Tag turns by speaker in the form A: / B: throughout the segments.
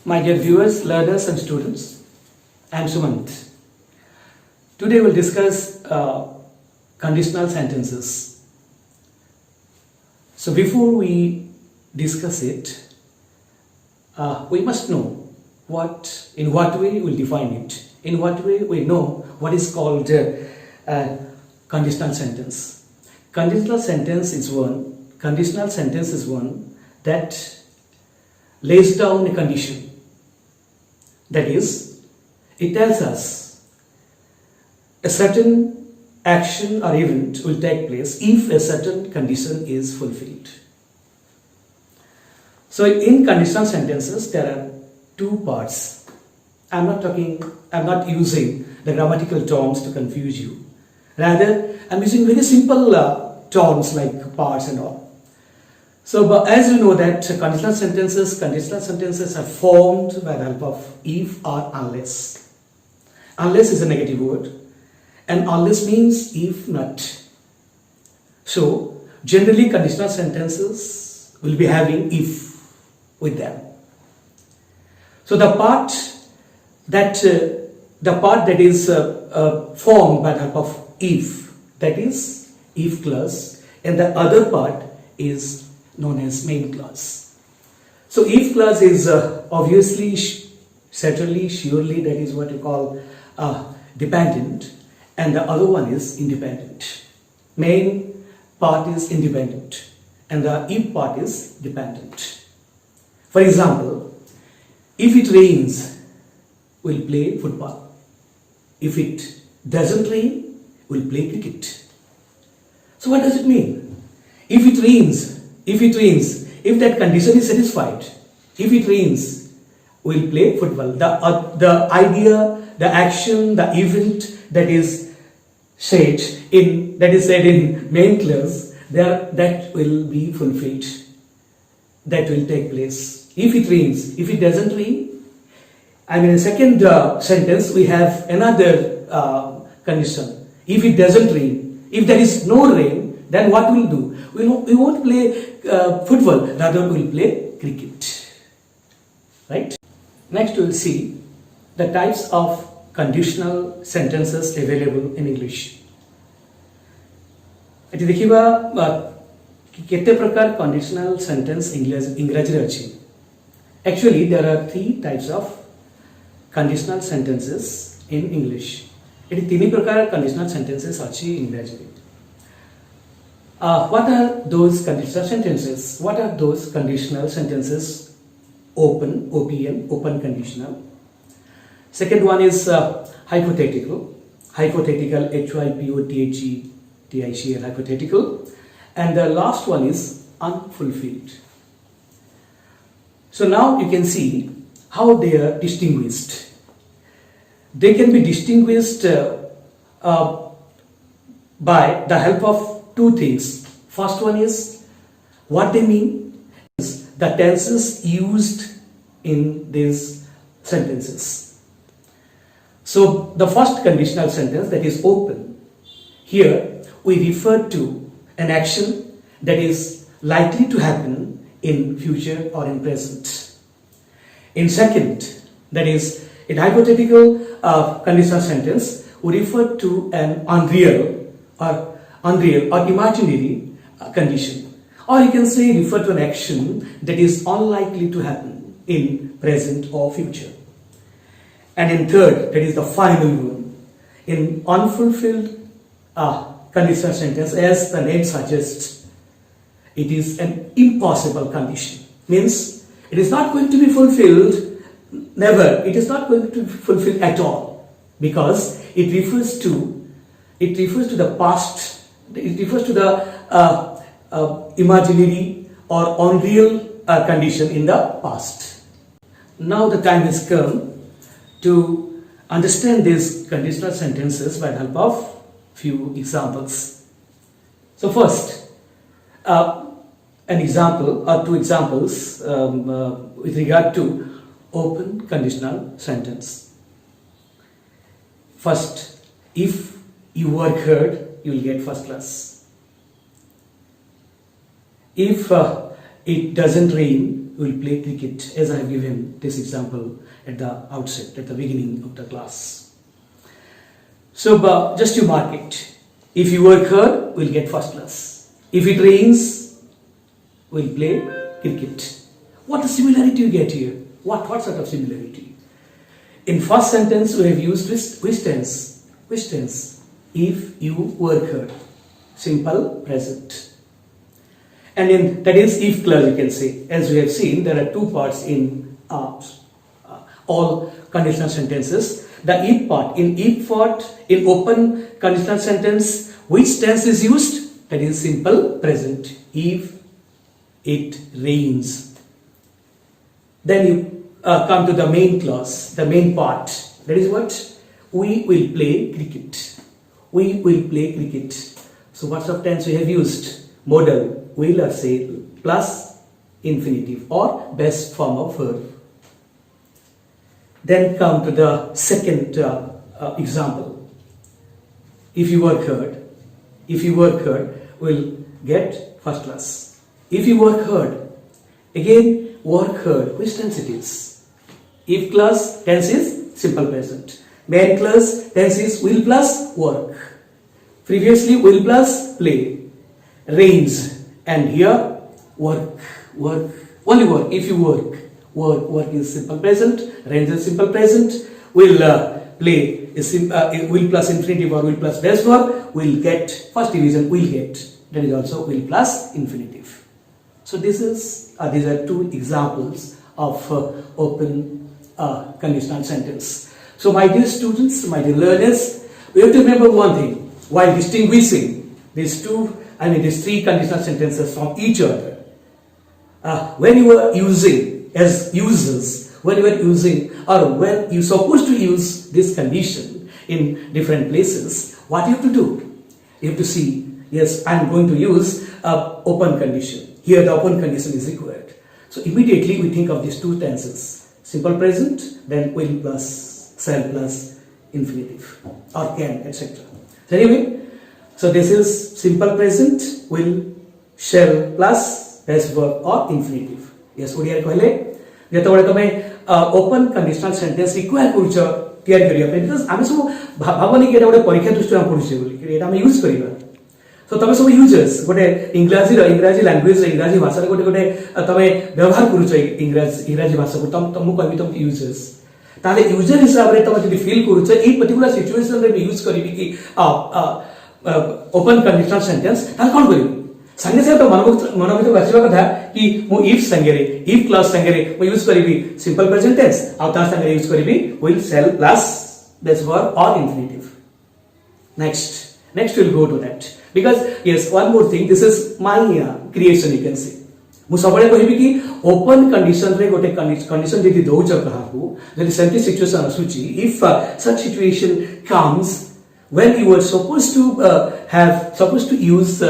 A: My dear viewers, learners and students, I am Sumanta. Today we'll discuss conditional sentences. So before we discuss it, we must know in what way we'll define it, in what way we know what is called conditional sentence. Conditional sentence is one that lays down a condition. That is, it tells us a certain action or event will take place if a certain condition is fulfilled. So in conditional sentences there are two parts. I'm not using the grammatical terms to confuse you. Rather, I'm using very simple terms like parts and all. So, but as you know that conditional sentences are formed by the help of if or unless. Unless is a negative word, and unless means if not. So, generally conditional sentences will be having if with them. So, the part that is formed by the help of if, that is if clause, and the other part is known as main clause. So if clause is obviously, certainly, surely, that is what you call dependent, and the other one is independent. Main part is independent and the if part is dependent. For example, if it rains, we'll play football. If it doesn't rain, we'll play cricket. So what does it mean? If it rains, if that condition is satisfied, if it rains, we'll play football. The idea, the action, the event that is said in main clause, that will be fulfilled. That will take place. If it rains, if it doesn't rain, in the second sentence we have another condition. If it doesn't rain, if there is no rain, then what we'll do? We won't play football, rather we'll play cricket. Right? Next we will see the types of conditional sentences available in English. ଏଠି ଦେଖିବା କେତେ ପ୍ରକାର conditional sentence ଇଂରାଜୀରେ ଅଛି. Actually there are three types of conditional sentences in English. ଏଠି ତିନି ପ୍ରକାର conditional sentences ଅଛି ଇଂରାଜୀରେ. What are those conditional sentences? What are those conditional sentences? Open, OPN, open conditional. Second one is hypothetical, HYPOTHETICAL, hypothetical. And the last one is unfulfilled. So now you can see how they are distinguished. They can be distinguished by the help of two things. First one is what they mean, the tenses used in these sentences. So the first conditional sentence, that is open, here we refer to an action that is likely to happen in future or in present. In second, that is in hypothetical conditional sentence, we refer to an unreal or imaginary condition, or you can say refer to an action that is unlikely to happen in present or future. And in third, that is the final one, in unfulfilled conditional sentence, as the name suggests, it is an impossible condition. Means it is not going to be fulfilled, never, it is not going to be fulfilled at all, because it refers to the past. It refers to the imaginary or unreal condition in the past. Now the time has come to understand these conditional sentences by the help of few examples. So first, an example or two examples with regard to open conditional sentence. First, if you work hard, you will get first class. If it doesn't rain, will play cricket, as I have given this example at the outset, at the beginning of the class. So just to mark it, if you work hard, we'll get first class. If it rains, we'll play cricket. What the similarity you get here? What sort of similarity? In first sentence, we have used which tense? Which tense? If you work hard. Simple present. And in that is if clause, you can say. As we have seen, there are two parts in all conditional sentences. The if part. In if part, in open conditional sentence, which tense is used? That is simple present. If it rains. Then you come to the main clause, the main part. That is what? We will play cricket. We will play cricket. So what sort of tense we have used? Modal, will or say, plus infinitive or best form of verb. Then come to the second example. If you work hard, we'll get first class. If you work hard, again work hard, which tense it is? If clause, tense is simple present. Main clause, tense is will plus work. Previously will plus play. Rains, and here work. Only work. If you work is simple present. Rains is simple present. Will play is will plus infinitive or will plus base verb. Will get, first division will get. That is also will plus infinitive. So these are two examples of open conditional sentence. So my dear students, my dear learners, we have to remember one thing while distinguishing these three conditional sentences from each other. When you are using as users, when you are using or when you are supposed to use this condition in different places, what you have to do? You have to see, yes, I am going to use open condition. Here the open condition is required. So immediately we think of these two tenses. Simple present, then will plus, shall plus, infinitive or can, etc. So anyway, so this is simple present, will, shall plus, base verb or infinitive. Yes, Odia कहले जेतबेले तमे open conditional sentence require करूछ तयार करिया पे because आमे सब भाबनी के एटा परीक्षा दृष्टि हम पढुछे बोली कि एटा हम यूज करिबा. So तमे सब यूजर्स गोटे इंग्रजी लैंग्वेज इंग्रजी भाषा गोटे तमे व्यवहार करूछ इंग्रजी भाषा को तुम कहबी तुम यूजर्स ताले यूजर हिसाब रे तमे जदि फील करूछ ए पर्टिकुलर सिचुएशन रे यूज करिबी कि ओपन कंडीशनल सेंटेंस ताले कोन करिबी संगे से तो मन भीतर बसिबा कथा कि मु इफ संगे रे इफ क्लॉज संगे रे मु यूज करिबी सिंपल प्रेजेंट टेंस आ ता संगे यूज करिबी will shall plus base verb और infinitive. Next we'll go to that because yes, one more thing, this is my creation, you can say. मु सबले कहबी कि ओपन कंडीशन रे गोटे कंडीशन जदि दोउछ कहाकू जदि सेंटी सिचुएशन असुची, if such situation comes when you are supposed to use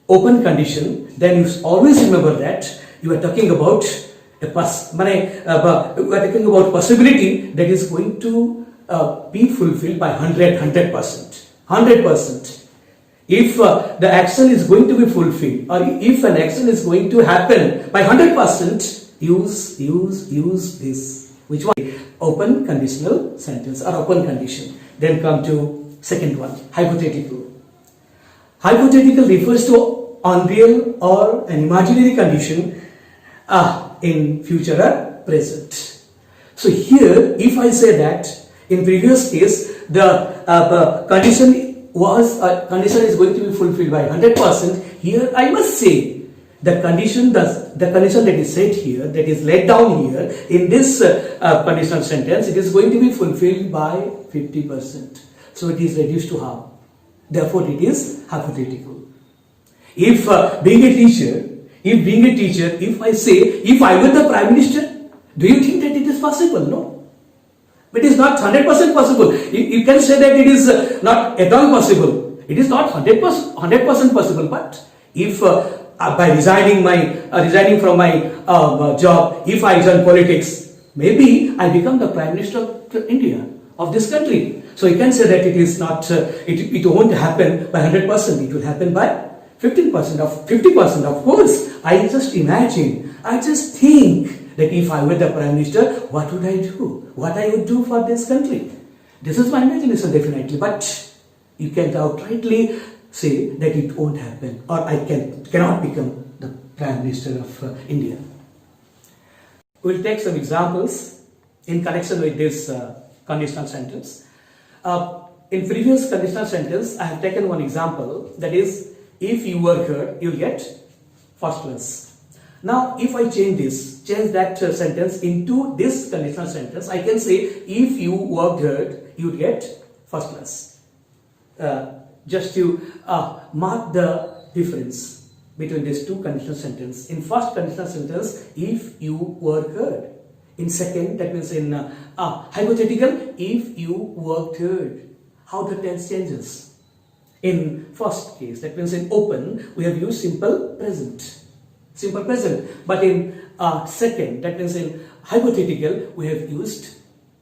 A: open condition, then you always remember that you are talking about possibility that is going to be fulfilled by 100%. If the action is going to be fulfilled or if an action is going to happen by 100%, use this, which was open conditional sentence or open condition. Then come to second one, hypothetical. Hypothetical refers to unreal or an imaginary condition in future or present. So here, if I say that in previous case the condition is going to be fulfilled by 100%, here I must say the condition that is said here, that is laid down here in this conditional sentence, it is going to be fulfilled by 50%. So it is reduced to half. Therefore, it is hypothetical. If being a teacher, if I say, if I were the Prime Minister, do you think that it is possible? No. It is not 100% possible. You can say that it is not at all possible. It is not 100% possible. But if by resigning from my job, if I join politics, maybe I become the Prime Minister of India, of this country. So you can say that it is not, it won't happen by 100%. It will happen by 15% of 50%, of course. I just imagine, I just think that if I were the Prime Minister, what would I do? What I would do for this country? This is my imagination, definitely. But you can outrightly say that it won't happen, or I cannot become the Prime Minister of India. We'll take some examples in connection with this conditional sentence. In previous conditional sentence, I have taken one example, that is, if you work hard, you'll get first class. Now, if I change that sentence into this conditional sentence, I can say, if you worked hard, you'll get first class. Just to mark the difference between these two conditional sentences. In first conditional sentence, if you work hard. In second, that means in hypothetical, if you worked hard. How the tense changes. In first case, that means in open, we have used simple present. Simple present. But in second, that means in hypothetical, we have used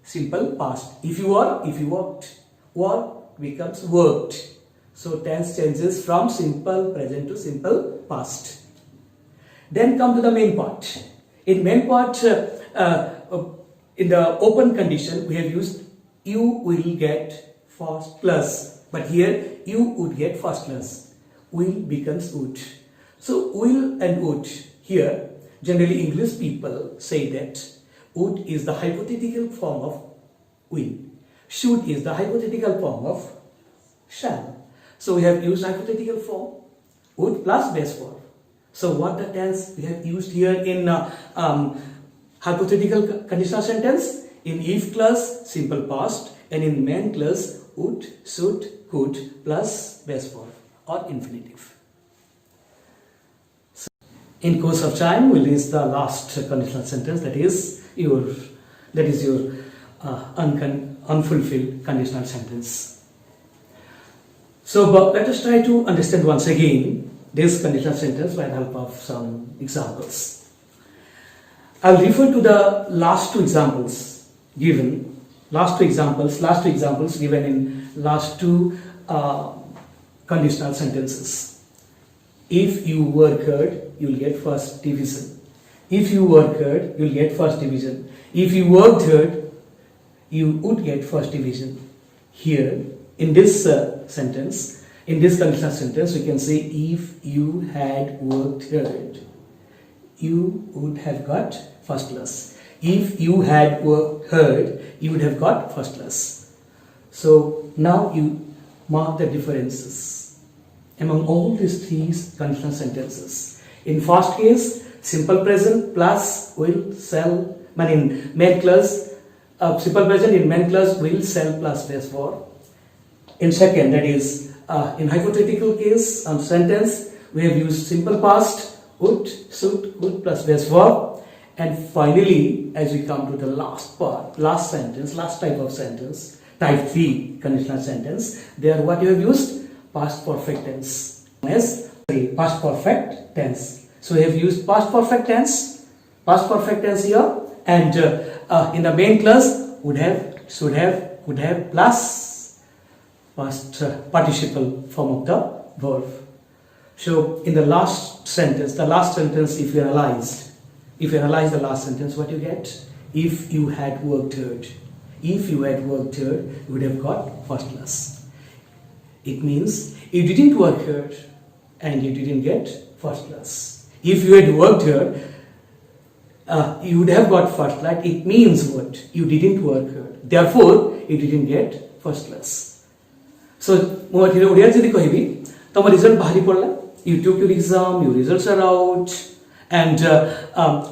A: simple past. If you are, if you worked. Work becomes worked. So tense changes from simple present to simple past. Then come to the main part. In main part, in the open condition, we have used you will get first class. But here, you would get first class. Will becomes would. So will and would here, generally English people say that would is the hypothetical form of will. Should is the hypothetical form of shall. So we have used hypothetical form, would plus base verb. So what the tense we have used here in hypothetical conditional sentence? In if clause, simple past, and in main clause, would, should, could plus base verb or infinitive. So in course of time, we'll reach the last conditional sentence, that is your unfulfilled conditional sentence. So let us try to understand once again this conditional sentence by the help of some examples. I will refer to the last two examples given, last two examples given in last two conditional sentences. If you work hard, you will get first division. If you work hard, you will get first division. If you worked hard, you would get first division. Here, in this sentence, in this conditional sentence, we can say if you had worked hard, you would have got first class. If you had worked hard, you would have got first class. So now you mark the differences among all these three conditional sentences. In first case, simple present plus will, shall, in main clause, simple present in main clause will, shall plus base verb. In second, that is, in hypothetical case, sentence, we have used simple past, would, should, could plus base verb. And finally, as we come to the last part, last sentence, last type of sentence, type 3 conditional sentence, there what you have used? Past perfect tense. As past perfect tense. So we have used past perfect tense here, and in the main clause, would have, should have, would have plus past participle form of the verb. So in the last sentence, if you analyze the last sentence, what you get? If you had worked hard, you would have got first class. It means you didn't work hard and you didn't get first class. If you had worked hard, you would have got first class. It means what? You didn't work hard. Therefore, you didn't get first class. So, what you took your exam, your results are out, and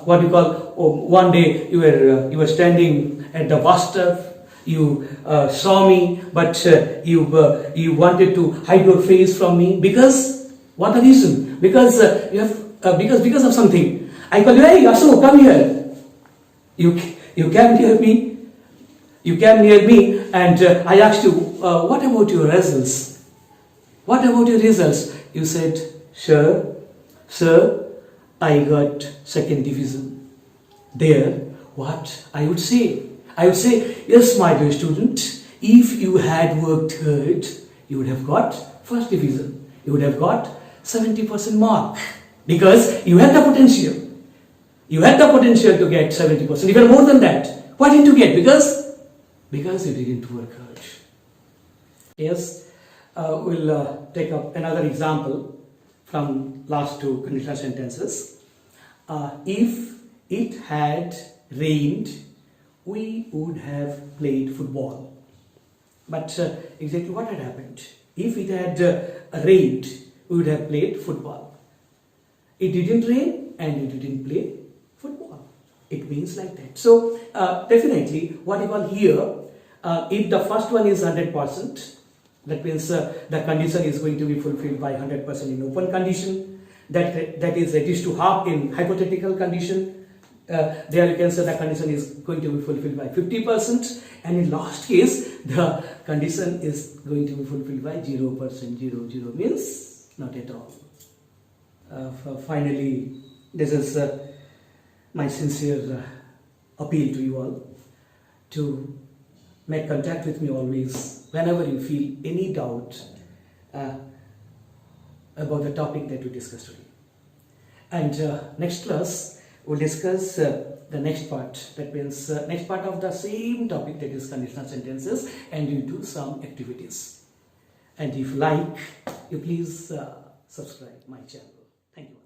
A: what you call, one day you were standing at the bus stop, you saw me, but you wanted to hide your face from me because what the reason? Because you have because of something. I called you, hey Sahu, come here. You came near me. You came near me, and I asked you, what about your results? What about your results? You said, sir, I got second division. There, what I would say? I would say, yes, my dear student, if you had worked hard, you would have got first division. You would have got 70% mark because you had the potential. You had the potential to get 70%, even more than that. Why didn't you get? Because you didn't work hard. Yes, we'll take up another example from last two conditional sentences. If it had rained, we would have played football. But exactly what had happened? If it had rained, we would have played football. It didn't rain and we didn't play football. It means like that. So definitely what you call here, if the first one is 100%, that means the condition is going to be fulfilled by 100% in open condition. That is reduced to half in hypothetical condition. There you can say the condition is going to be fulfilled by 50%, and in last case the condition is going to be fulfilled by 0%. 0 means not at all. Finally, this is my sincere appeal to you all to make contact with me always whenever you feel any doubt about the topic that we discussed today. And next class we'll discuss the next part. That means next part of the same topic, that is conditional sentences, and you do some activities. And if you like, you please subscribe my channel. Thank you.